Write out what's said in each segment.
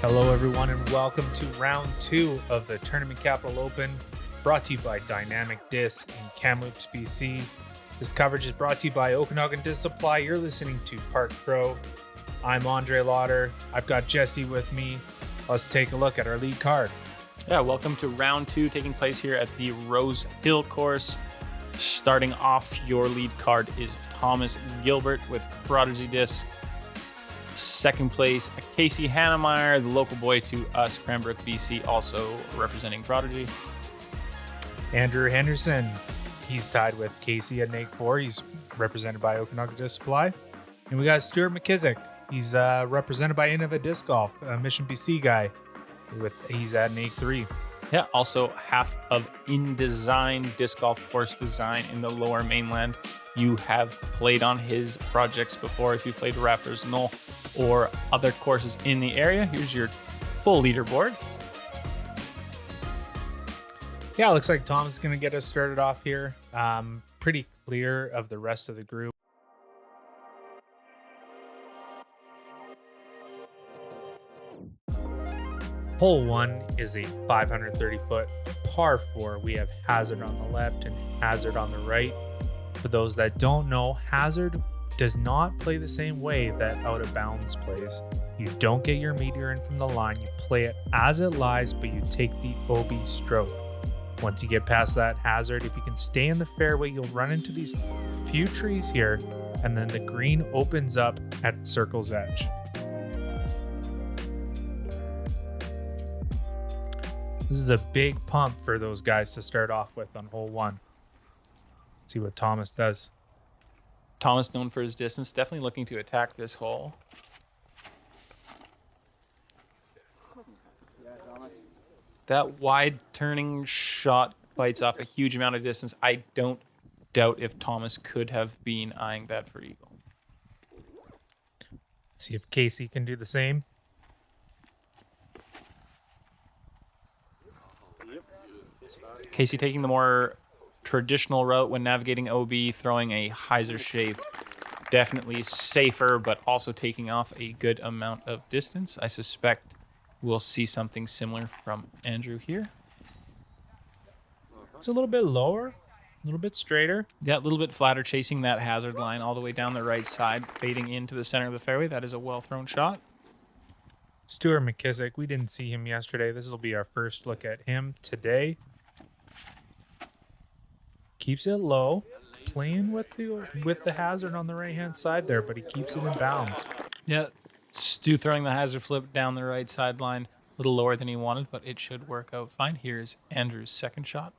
Hello, everyone, and welcome to round 2 of the Tournament Capital Open, brought to you by Dynamic Disc in Kamloops, BC. This coverage is brought to you by Okanagan Disc Supply. You're listening to Park Pro. I'm Andre Lauder. I've got Jesse with me. Let's take a look at our lead card. Yeah, welcome to round 2, taking place here at the Rose Hill course. Starting off, your lead card is Thomas Gilbert with Prodigy Disc. Second place, Casey Hanemayer, the local boy to us, Cranbrook, BC, also representing Prodigy. Andrew Henderson, he's tied with Casey at Nate 4. He's represented by Okanagan Disc Supply. And we got Stewart McIsack. He's represented by Innova Disc Golf, a Mission BC guy. He's at Nate 3. Yeah, also half of InDesign disc golf course design in the lower mainland. You have played on his projects before if you played Raptors Knoll or other courses in the area. Here's your full leaderboard. Yeah, looks like Tom's is going to get us started off here. Pretty clear of the rest of the group. Hole 1 is a 530-foot par 4. We have Hazard on the left and Hazard on the right. For those that don't know, Hazard does not play the same way that Out of Bounds plays. You don't get your meteor in from the line. You play it as it lies, but you take the OB stroke. Once you get past that Hazard, if you can stay in the fairway, you'll run into these few trees here, and then the green opens up at Circle's Edge. This is a big pump for those guys to start off with on hole 1. Let's see what Thomas does. Thomas, known for his distance, definitely looking to attack this hole. That wide turning shot bites off a huge amount of distance. I don't doubt if Thomas could have been eyeing that for eagle. See if Casey can do the same. Casey taking the more traditional route when navigating OB, throwing a hyzer shape. Definitely safer, but also taking off a good amount of distance. I suspect we'll see something similar from Andrew here. It's a little bit lower, a little bit straighter. Yeah, a little bit flatter, chasing that hazard line all the way down the right side, fading into the center of the fairway. That is a well-thrown shot. Stewart McIsack, we didn't see him yesterday. This will be our first look at him today. Keeps it low, playing with the hazard on the right-hand side there, but he keeps it in bounds. Yeah, Stu throwing the hazard flip down the right sideline, a little lower than he wanted, but it should work out fine. Here's Andrew's second shot.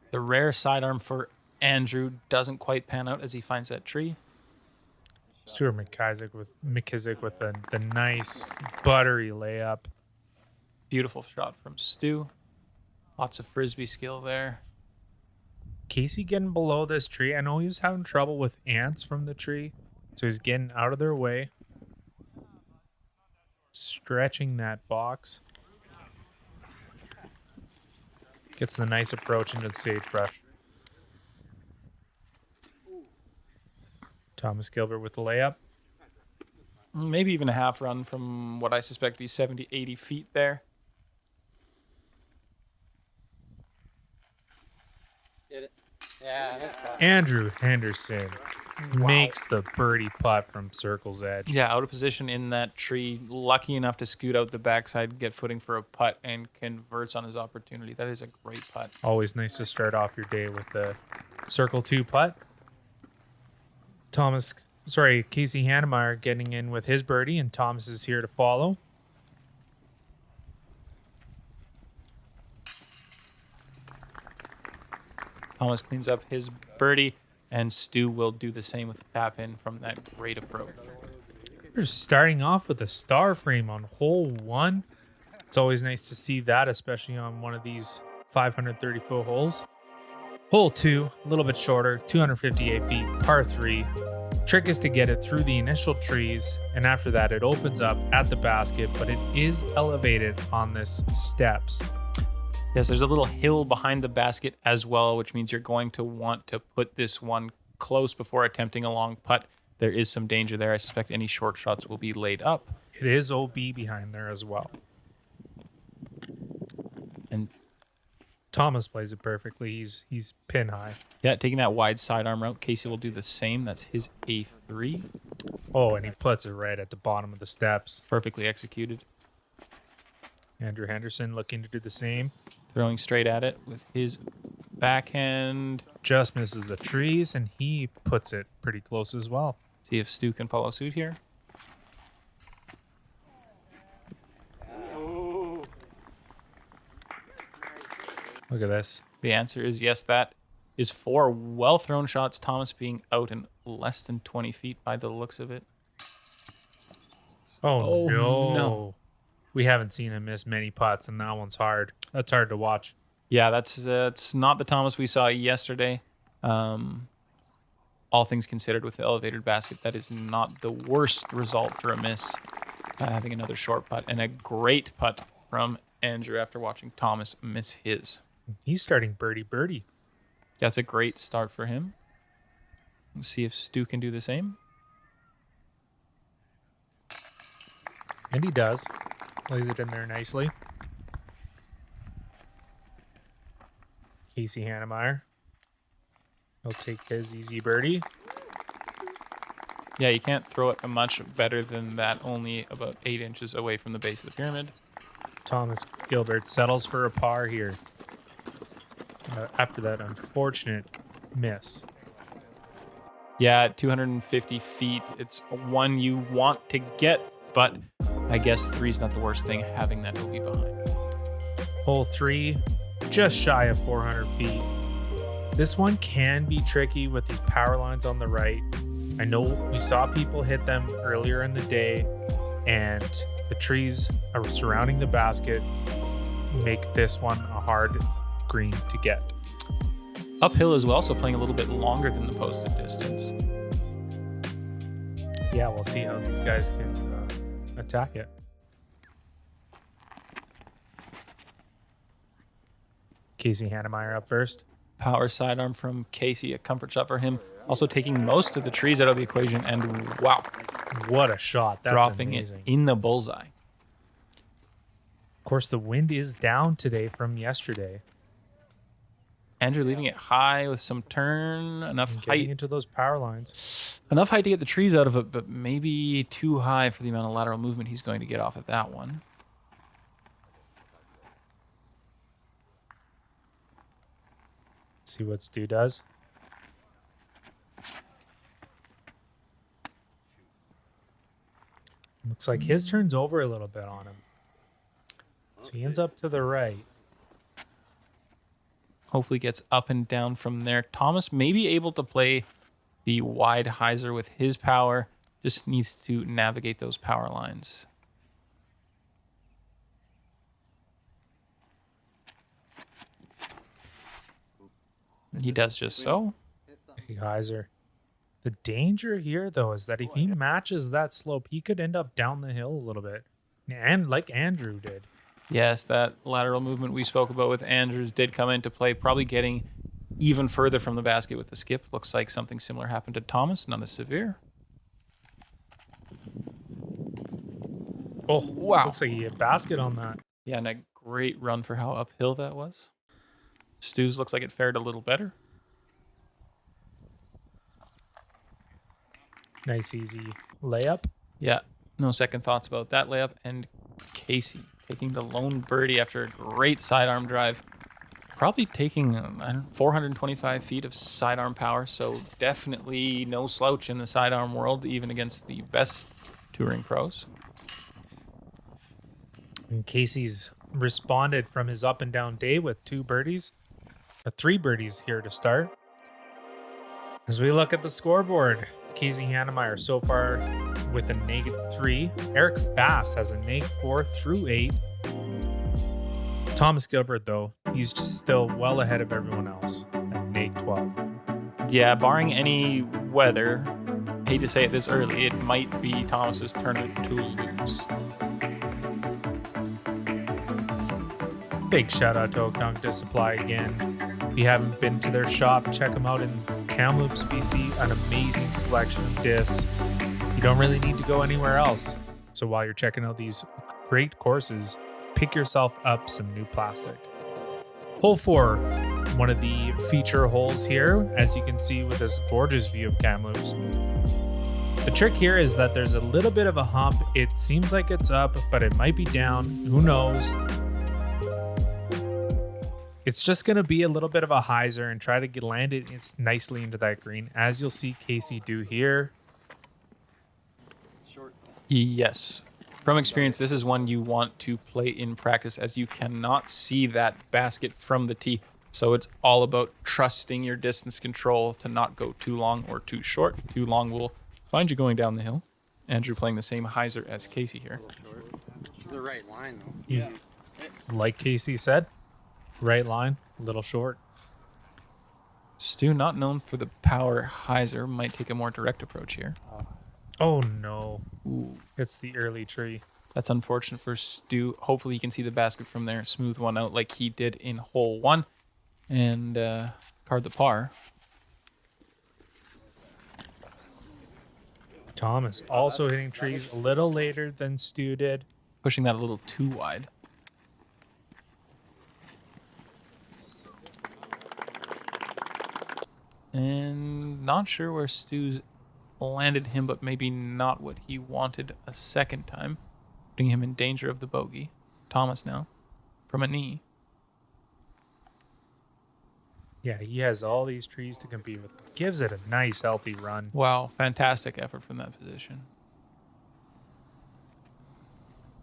The rare sidearm for Andrew doesn't quite pan out as he finds that tree. Stewart McIsack with the nice buttery layup. Beautiful shot from Stu. Lots of frisbee skill there. Casey getting below this tree. I know he was having trouble with ants from the tree, so he's getting out of their way. Stretching that box. Gets the nice approach into the sagebrush. Thomas Gilbert with the layup. Maybe even a half run from what I suspect to be 70, 80 feet there. Andrew Henderson makes the birdie putt from Circle's Edge. Yeah, out of position in that tree. Lucky enough to scoot out the backside, get footing for a putt, and converts on his opportunity. That is a great putt. Always nice to start off your day with the Circle 2 putt. Casey Hanemayer getting in with his birdie, and Thomas is here to follow. Thomas cleans up his birdie, and Stu will do the same with the tap in from that great approach. We're starting off with a star frame on hole 1. It's always nice to see that, especially on one of these 530-foot holes. Hole 2, a little bit shorter, 258 feet, par 3. Trick is to get it through the initial trees, and after that it opens up at the basket, but it is elevated on this steps. Yes, there's a little hill behind the basket as well, which means you're going to want to put this one close before attempting a long putt. there is some danger there. I suspect any short shots will be laid up. It is OB behind there as well. And Thomas plays it perfectly. He's pin high. yeah, taking that wide sidearm route. Casey will do the same. That's his A3. Oh, and he puts it right at the bottom of the steps. Perfectly executed. Andrew Henderson looking to do the same. Throwing straight at it with his backhand. Just misses the trees, and he puts it pretty close as well. See if Stu can follow suit here. Look at this. The answer is yes. That is 4 well-thrown shots. Thomas being out in less than 20 feet by the looks of it. Oh, no. no. We haven't seen him miss many putts, and that one's hard. That's hard to watch. Yeah, that's not the Thomas we saw yesterday. All things considered with the elevated basket, that is not the worst result for a miss. Having another short putt and a great putt from Andrew after watching Thomas miss his. He's starting birdie. That's a great start for him. Let's see if Stu can do the same. And he does. Lays it in there nicely. Casey Hanemayer. He'll take his easy birdie. Yeah, you can't throw it much better than that, only about 8 inches away from the base of the pyramid. Thomas Gilbert settles for a par here. After that unfortunate miss. Yeah, at 250 feet, it's one you want to get, but I guess 3's not the worst thing, having that OB behind. Hole 3, just shy of 400 feet. This one can be tricky with these power lines on the right. I know we saw people hit them earlier in the day, and the trees surrounding the basket make this one a hard green to get. Uphill as well, so playing a little bit longer than the posted distance. Yeah, we'll see how these guys can attack it. Casey Hanemayer up first. Power sidearm from Casey, a comfort shot for him. Also taking most of the trees out of the equation, and wow. What a shot. That's dropping amazing. it in the bullseye. Of course, the wind is down today from yesterday. Andrew leaving it high with some turn, enough Getting height. into those power lines. Enough height to get the trees out of it, but maybe too high for the amount of lateral movement he's going to get off of that one. See what Stu does. Looks like his turns over a little bit on him. So he ends up to the right. Hopefully gets up and down from there. Thomas may be able to play the wide hyzer with his power. Just needs to navigate those power lines. He does just so. Big hyzer. The danger here, though, is that if he matches that slope, he could end up down the hill a little bit. And like Andrew did. Yes, that lateral movement we spoke about with Andrews did come into play, probably getting even further from the basket with the skip. Looks like something similar happened to Thomas, none as severe. Oh, wow. Looks like he hit basket on that. Yeah, and a great run for how uphill that was. Stu's looks like it fared a little better. Nice, easy layup. Yeah, no second thoughts about that layup. And Casey taking the lone birdie after a great sidearm drive. Probably taking 425 feet of sidearm power, so definitely no slouch in the sidearm world, even against the best touring pros. And Casey's responded from his up and down day with 2 birdies. 3 birdies here to start. As we look at the scoreboard, Casey Hanemayer so far with a -3. Eric Fast has a -4 through 8. Thomas Gilbert, though, he's still well ahead of everyone else at -12. Yeah, barring any weather, hate to say it this early, it might be Thomas's turn to lose. Big shout out to Okanagan Supply again. If you haven't been to their shop, check them out in Kamloops, BC, an amazing selection of discs. You don't really need to go anywhere else. So while you're checking out these great courses, pick yourself up some new plastic. Hole 4, one of the feature holes here, as you can see with this gorgeous view of Kamloops. The trick here is that there's a little bit of a hump. It seems like it's up, but it might be down. Who knows? It's just going to be a little bit of a hyzer and try to land it nicely into that green, as you'll see Casey do here. Yes. From experience, this is one you want to play in practice, as you cannot see that basket from the tee. So it's all about trusting your distance control to not go too long or too short. Too long will find you going down the hill. Andrew playing the same hyzer as Casey here. He's the right line, though. He's, like Casey said, right line, a little short. Stu, not known for the power hyzer, might take a more direct approach here. Oh no. Ooh. It's the early tree. That's unfortunate for Stu. Hopefully he can see the basket from there, smooth one out like he did in hole 1, and card the par. Thomas also hitting trees a little later than Stu did. Pushing that a little too wide. And not sure where Stu's landed him, but maybe not what he wanted a second time. Putting him in danger of the bogey. Thomas now, from a knee. Yeah, he has all these trees to compete with. Gives it a nice, healthy run. Wow, fantastic effort from that position.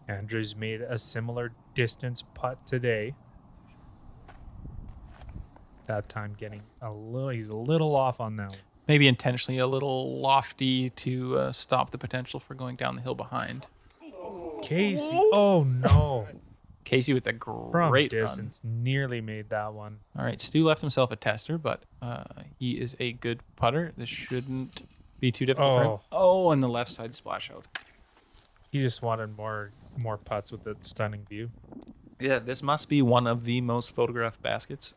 Andrew's made a similar distance putt today. That time getting he's a little off on that one. Maybe intentionally a little lofty to stop the potential for going down the hill behind. Casey, oh no. Casey with a From great distance, nearly made that one. run. All right, Stu left himself a tester, but he is a good putter. This shouldn't be too difficult for him. Oh, and the left side splash out. He just wanted more putts with that stunning view. Yeah, this must be one of the most photographed baskets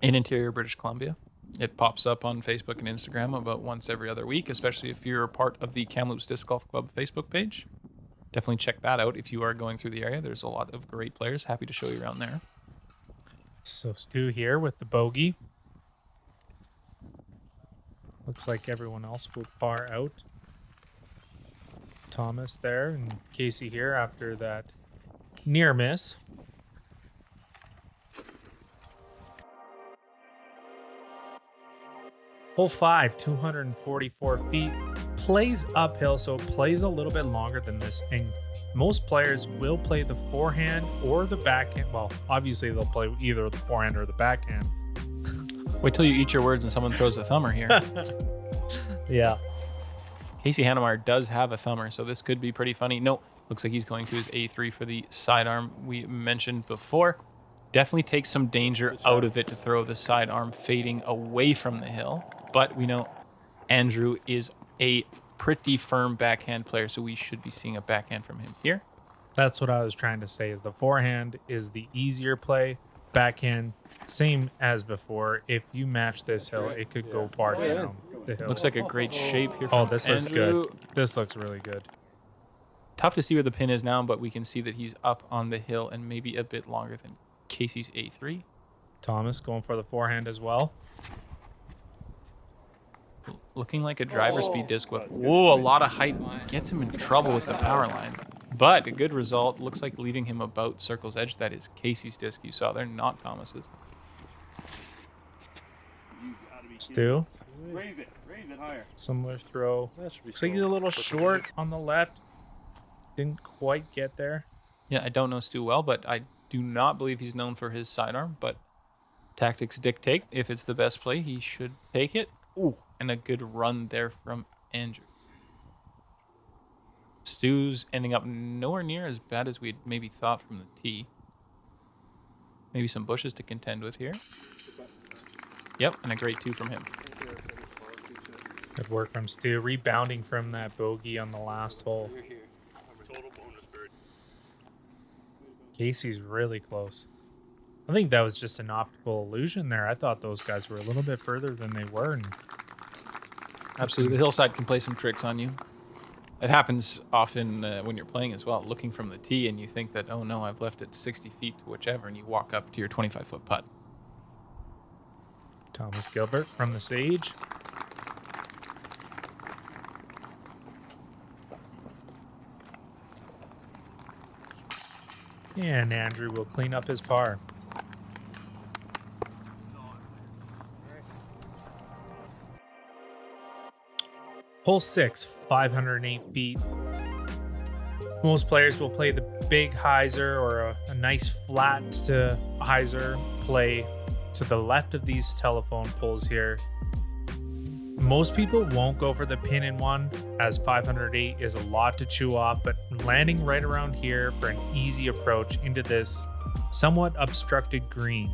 in interior British Columbia. It pops up on Facebook and Instagram about once every other week, especially if you're part of the Kamloops Disc Golf Club Facebook page. Definitely check that out if you are going through the area. There's a lot of great players. Happy to show you around there. So Stu here with the bogey. Looks like everyone else will par out. Thomas there and Casey here after that near miss. Hole 5, 244 feet. Plays uphill, so it plays a little bit longer than this. And most players will play the forehand or the backhand. Well, obviously they'll play either the forehand or the backhand. Wait till you eat your words and someone throws a thumber here. Yeah. Casey Hanemayer does have a thumber, so this could be pretty funny. No, looks like he's going to his A3 for the sidearm we mentioned before. Definitely takes some danger out of it to throw the sidearm fading away from the hill. But we know Andrew is a pretty firm backhand player, so we should be seeing a backhand from him here. That's what I was trying to say, is the forehand is the easier play. Backhand, same as before. If you match this hill, it could go far down the hill. Looks like a great shape here. Oh, from this looks Andrew. good. This looks really good. Tough to see where the pin is now, but we can see that he's up on the hill and maybe a bit longer than Casey's A3. Thomas going for the forehand as well. Looking like a driver speed disc with a lot of height. Gets him in trouble with the power line. But a good result. Looks like leaving him about circle's edge. That is Casey's disc you saw there, not Thomas's. Stu. Raise it higher. Similar throw. Looks like he's a little short on the left. Didn't quite get there. Yeah, I don't know Stu well, but I do not believe he's known for his sidearm. But tactics dictate if it's the best play, he should take it. Ooh, and a good run there from Andrew. Stu's ending up nowhere near as bad as we'd maybe thought from the tee. Maybe some bushes to contend with here. Yep, and a great 2 from him. Good work from Stu. Rebounding from that bogey on the last hole. Casey's really close. I think that was just an optical illusion there. I thought those guys were a little bit further than they were, and Absolutely. The hillside can play some tricks on you. It happens often when you're playing as well, looking from the tee, and you think that, oh no, I've left it 60 feet to whichever, and you walk up to your 25-foot putt. Thomas Gilbert from the Sage. And Andrew will clean up his par. Hole 6, 508 feet. Most players will play the big hyzer or a nice flat to hyzer play to the left of these telephone poles here. Most people won't go for the pin in one, as 508 is a lot to chew off, but landing right around here for an easy approach into this somewhat obstructed green.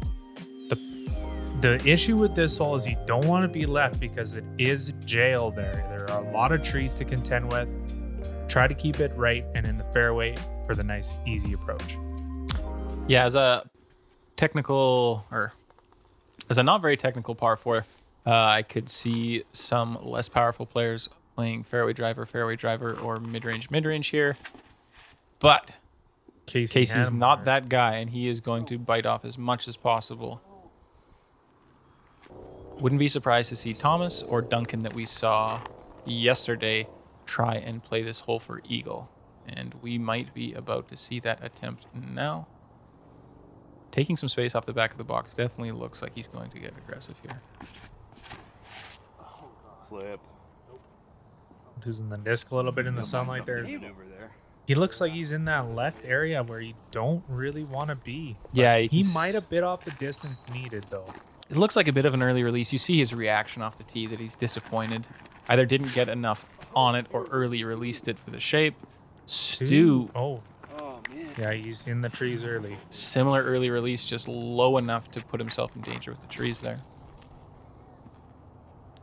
The issue with this hole is you don't want to be left because it is jail there. There are a lot of trees to contend with. Try to keep it right and in the fairway for the nice, easy approach. Yeah, as a not very technical par 4, I could see some less powerful players playing fairway driver, or mid-range here. But Casey's Hanemayer. not that guy, and he is going to bite off as much as possible. Wouldn't be surprised to see Thomas or Duncan that we saw yesterday try and play this hole for eagle. And we might be about to see that attempt now. Taking some space off the back of the box definitely looks like he's going to get aggressive here. Flip. Losing the disc a little bit in the sunlight there. Over there. He looks like he's in that left area where you don't really want to be. But Yeah, he might have bit off the distance needed, though. It looks like a bit of an early release. You see his reaction off the tee that he's disappointed. Either didn't get enough on it or early released it for the shape. Stu, Oh, Oh, man. yeah, he's in the trees early. similar early release, just low enough to put himself in danger with the trees there.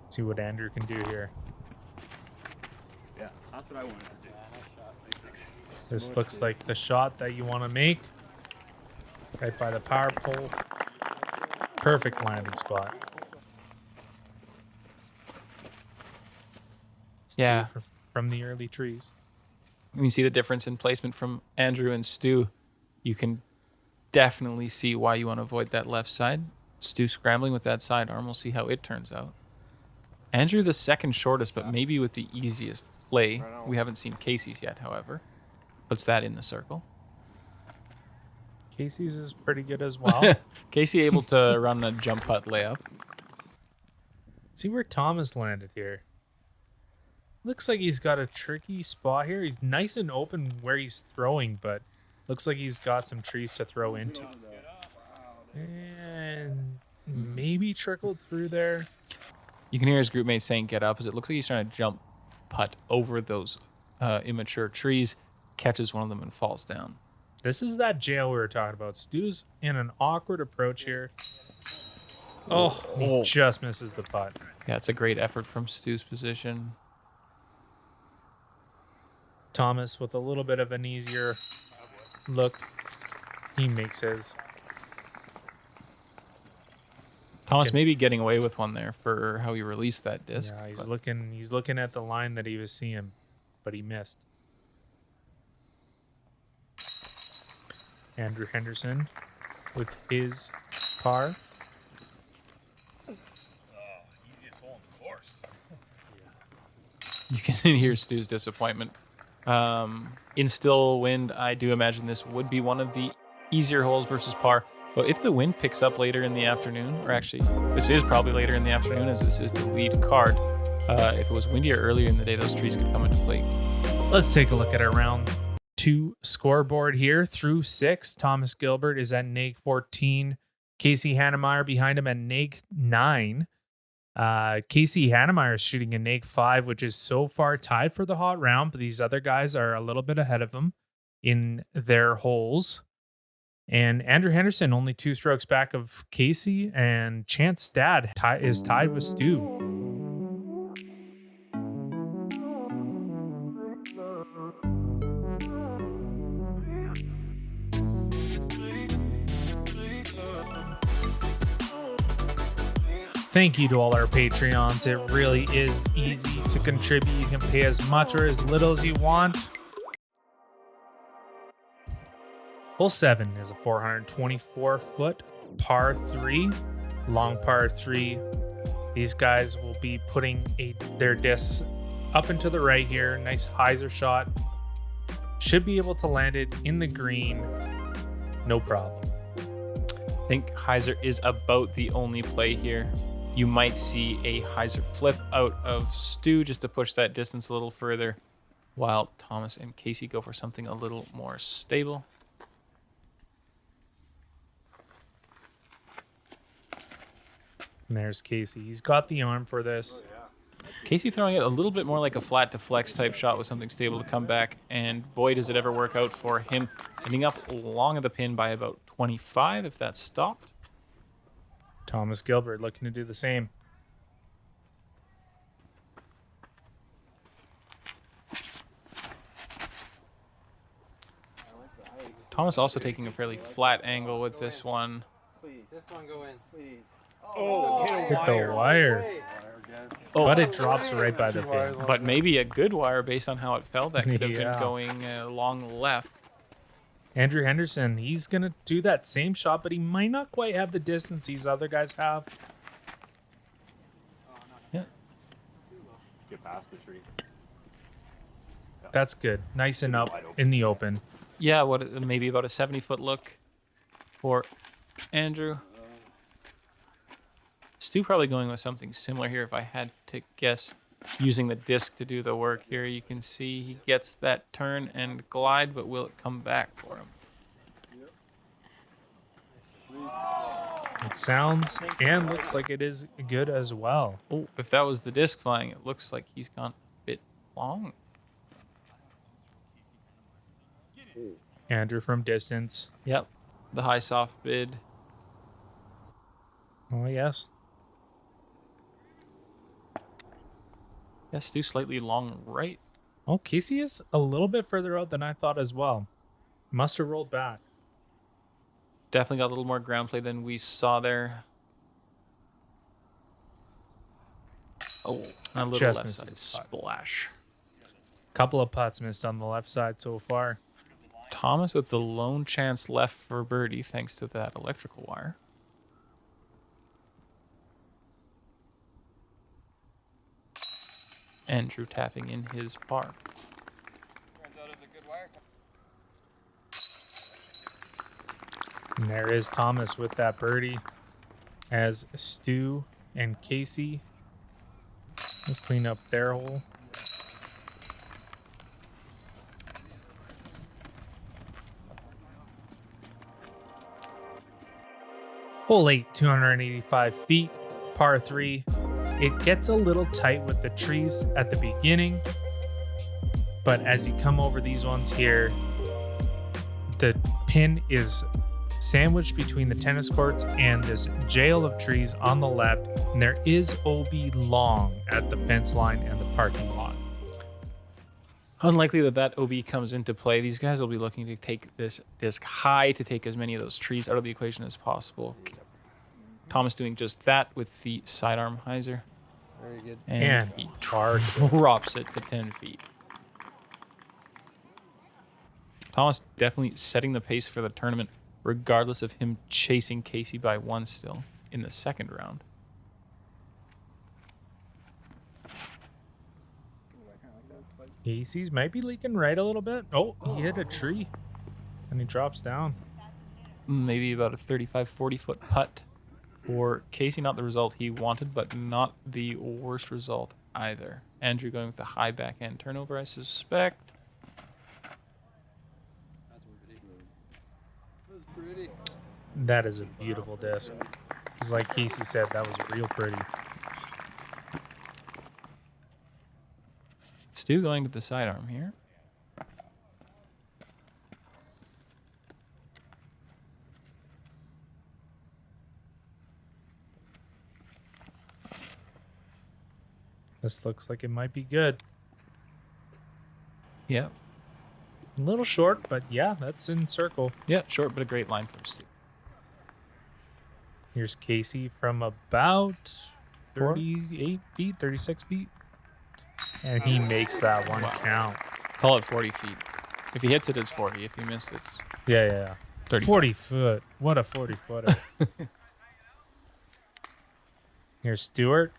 See what Andrew can do here. Yeah, that's what I wanted to do. This looks like the shot that you want to make. Right by the power pole. Perfect landing spot. Yeah. From the early trees. When you see the difference in placement from Andrew and Stu, you can definitely see why you want to avoid that left side. Stu scrambling with that sidearm. We'll see how it turns out. Andrew, the second shortest, but maybe with the easiest play. We haven't seen Casey's yet, however. Puts that in the circle. Casey's is pretty good as well. Casey able to run a jump putt layup. See where Thomas landed here. Looks like he's got a tricky spot here. He's nice and open where he's throwing, but looks like he's got some trees to throw into. And maybe trickled through there. You can hear his group mates saying get up, as it looks like he's trying to jump putt over those immature trees, catches one of them and falls down. This is that jail we were talking about. Stu's in an awkward approach here. Oh, he just misses the putt. Yeah, it's a great effort from Stu's position. Thomas with a little bit of an easier look. He makes his. Thomas maybe getting away with one there for how he released that disc. Yeah, he's looking at the line that he was seeing, but he missed. Andrew Henderson with his par. Easiest hole in the course. You can hear Stu's disappointment. In still wind, I do imagine this would be one of the easier holes versus par. But if the wind picks up later in the afternoon, or actually, this is probably later in the afternoon as this is the lead card. If it was windier earlier in the day, those trees could come into play. Let's take a look at our round 2 scoreboard here. Through 6, Thomas Gilbert is at neg 14. Casey Hanemayer behind him at neg 9. Casey Hanemayer is shooting a neg 5, which is so far tied for the hot round, but these other guys are a little bit ahead of them in their holes. And Andrew Henderson only 2 strokes back of Casey, and Chance Stad is tied with Stu. Thank you to all our Patreons. It really is easy to contribute. You can pay as much or as little as you want. Hole 7 is a 424-foot par 3, long par 3. These guys will be putting their discs up and to the right here. Nice hyzer shot. Should be able to land it in the green. No problem. I think hyzer is about the only play here. You might see a hyzer flip out of Stu just to push that distance a little further, while Thomas and Casey go for something a little more stable. And there's Casey. He's got the arm for this. Casey throwing it a little bit more like a flat to flex type shot with something stable to come back, and boy, does it ever work out for him. Ending up long of the pin by about 25 if that's stopped. Thomas Gilbert looking to do the same. Thomas also taking a fairly flat angle with this one. Please. This one go in, please. Oh, Hit the wire. Oh, But it drops right by the pin. but maybe a good wire based on how it fell. That could have Yeah. been going long left. Andrew Henderson, he's going to do that same shot, but he might not quite have the distance these other guys have. Yeah. Get past the tree. That's good. Nice and up in the open. Yeah, maybe about a 70-foot look for Andrew. Stu probably going with something similar here if I had to guess. Using the disc to do the work here. You can see he gets that turn and glide, but will it come back for him? It sounds and looks like it is good as well. Oh, if that was the disc flying, it looks like he's gone a bit long. Andrew from distance. Yep, the high soft bid. Oh, yes. Yeah, Stu slightly long right. Oh, Casey is a little bit further out than I thought as well. Must have rolled back. Definitely got a little more ground play than we saw there. Oh, and a little Just left missed side his putt. splash. Couple of putts missed on the left side so far. Thomas with the lone chance left for birdie thanks to that electrical wire. Andrew tapping in his par. Turns out it's a good wire. And there is Thomas with that birdie as Stu and Casey will clean up their hole. Hole 8, 285 feet, par 3. It gets a little tight with the trees at the beginning, but as you come over these ones here, the pin is sandwiched between the tennis courts and this jail of trees on the left, and there is OB long at the fence line and the parking lot. Unlikely that OB comes into play. These guys will be looking to take this disc high to take as many of those trees out of the equation as possible. Thomas doing just that with the sidearm hyzer. Very good. And he drops it to 10 feet. Thomas definitely setting the pace for the tournament, regardless of him chasing Casey by one still in the second round. Casey's might be leaking right a little bit. Oh, he hit a tree and he drops down. Maybe about a 35, 40-foot putt for Casey. Not the result he wanted, but not the worst result either. Andrew going with the high backhand turnover, I suspect. That's pretty. That is a beautiful disc. Just like Casey said, that was real pretty. Stu going with the sidearm here. This looks like it might be good. Yeah. A little short, but yeah, that's in circle. Yeah, short, but a great line from Stu. Here's Casey from about 38 feet, 36 feet. And he makes that one count. Call it 40 feet. If he hits it, it's 40. If he missed, it's Yeah. 35. 40 foot. What a 40 footer. Here's Stewart.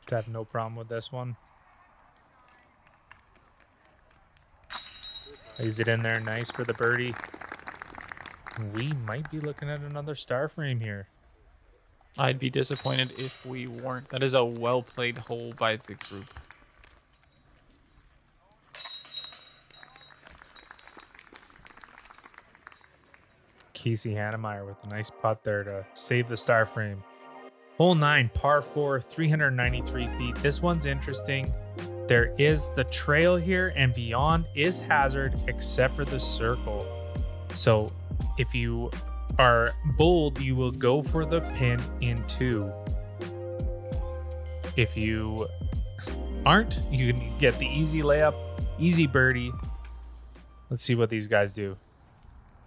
Should have no problem with this one. Lays it in there nice for the birdie. We might be looking at another star frame here. I'd be disappointed if we weren't. That is a well-played hole by the group. Casey Hanemayer with a nice putt there to save the star frame. Hole 9, par 4, 393 feet. This one's interesting. There is the trail here, and beyond is hazard except for the circle. So if you are bold, you will go for the pin in 2. If you aren't, you can get the easy layup, easy birdie. Let's see what these guys do.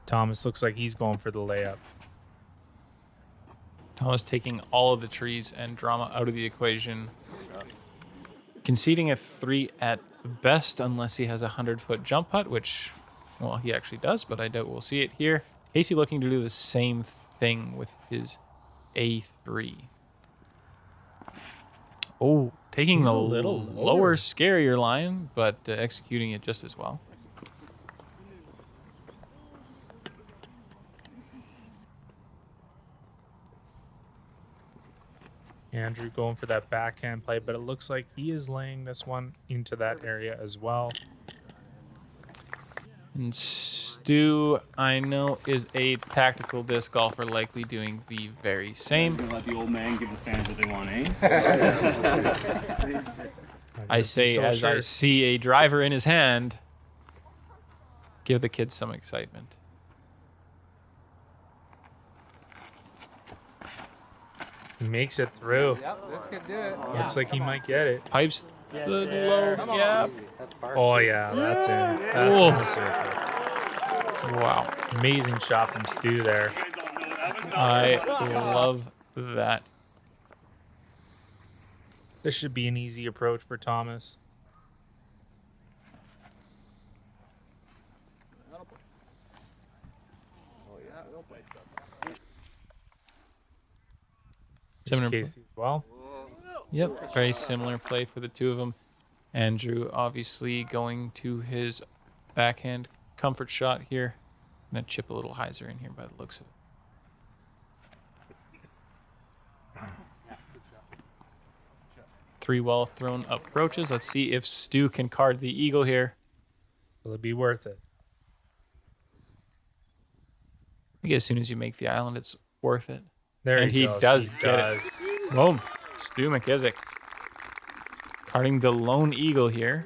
Thomas looks like he's going for the layup. Thomas taking all of the trees and drama out of the equation. Conceding a 3 at best unless he has a 100-foot jump putt, which, well, he actually does, but I doubt we'll see it here. Casey looking to do the same thing with his A3. Oh, taking He's the a little lower, scarier line, but executing it just as well. Andrew going for that backhand play, but it looks like he is laying this one into that area as well. And Stu, I know, is a tactical disc golfer, likely doing the very same. Let the old man give the fans what they want, eh? I say as I see a driver in his hand, give the kids some excitement. He makes it through. Yep, this could do it. Looks like he might get it. Pipes the low gap. That's par. Oh yeah, that's in. That's in the circle. Wow. Amazing shot from Stu there. I love that. This should be an easy approach for Thomas. Similar Casey as well. Yep, very similar play for the two of them. Andrew obviously going to his backhand comfort shot here. Gonna chip a little hyzer in here by the looks of it. 3 well thrown approaches. Let's see if Stu can card the eagle here. Will it be worth it? I think as soon as you make the island, it's worth it. There And he goes. does He get it. does. Boom. Stu McIsack carding the lone eagle here.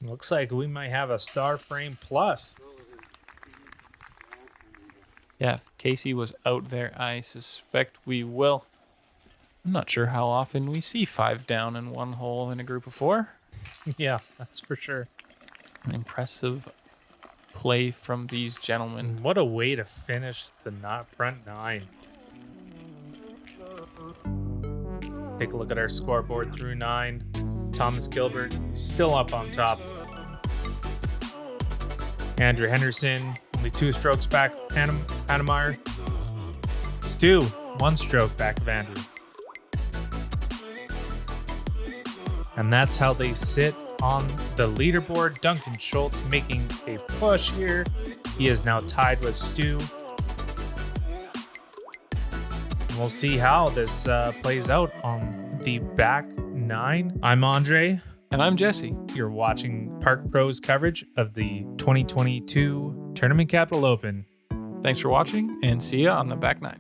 Looks like we might have a star frame plus. Yeah, if Casey was out there, I suspect we will. I'm not sure how often we see 5 down in one hole in a group of 4. Yeah, that's for sure. An impressive play from these gentlemen. What a way to finish the front 9. Take a look at our scoreboard through 9. Thomas Gilbert still up on top. Andrew Henderson only 2 strokes back of Hanemayer. Stu 1 stroke back of Andrew. And that's how they sit on the leaderboard. Duncan Schultz making a push here. He is now tied with Stu. And we'll see how this plays out on the back 9. I'm Andre. And I'm Jesse. You're watching Park Pro's coverage of the 2022 Tournament Capital Open. Thanks for watching, and see ya on the back 9.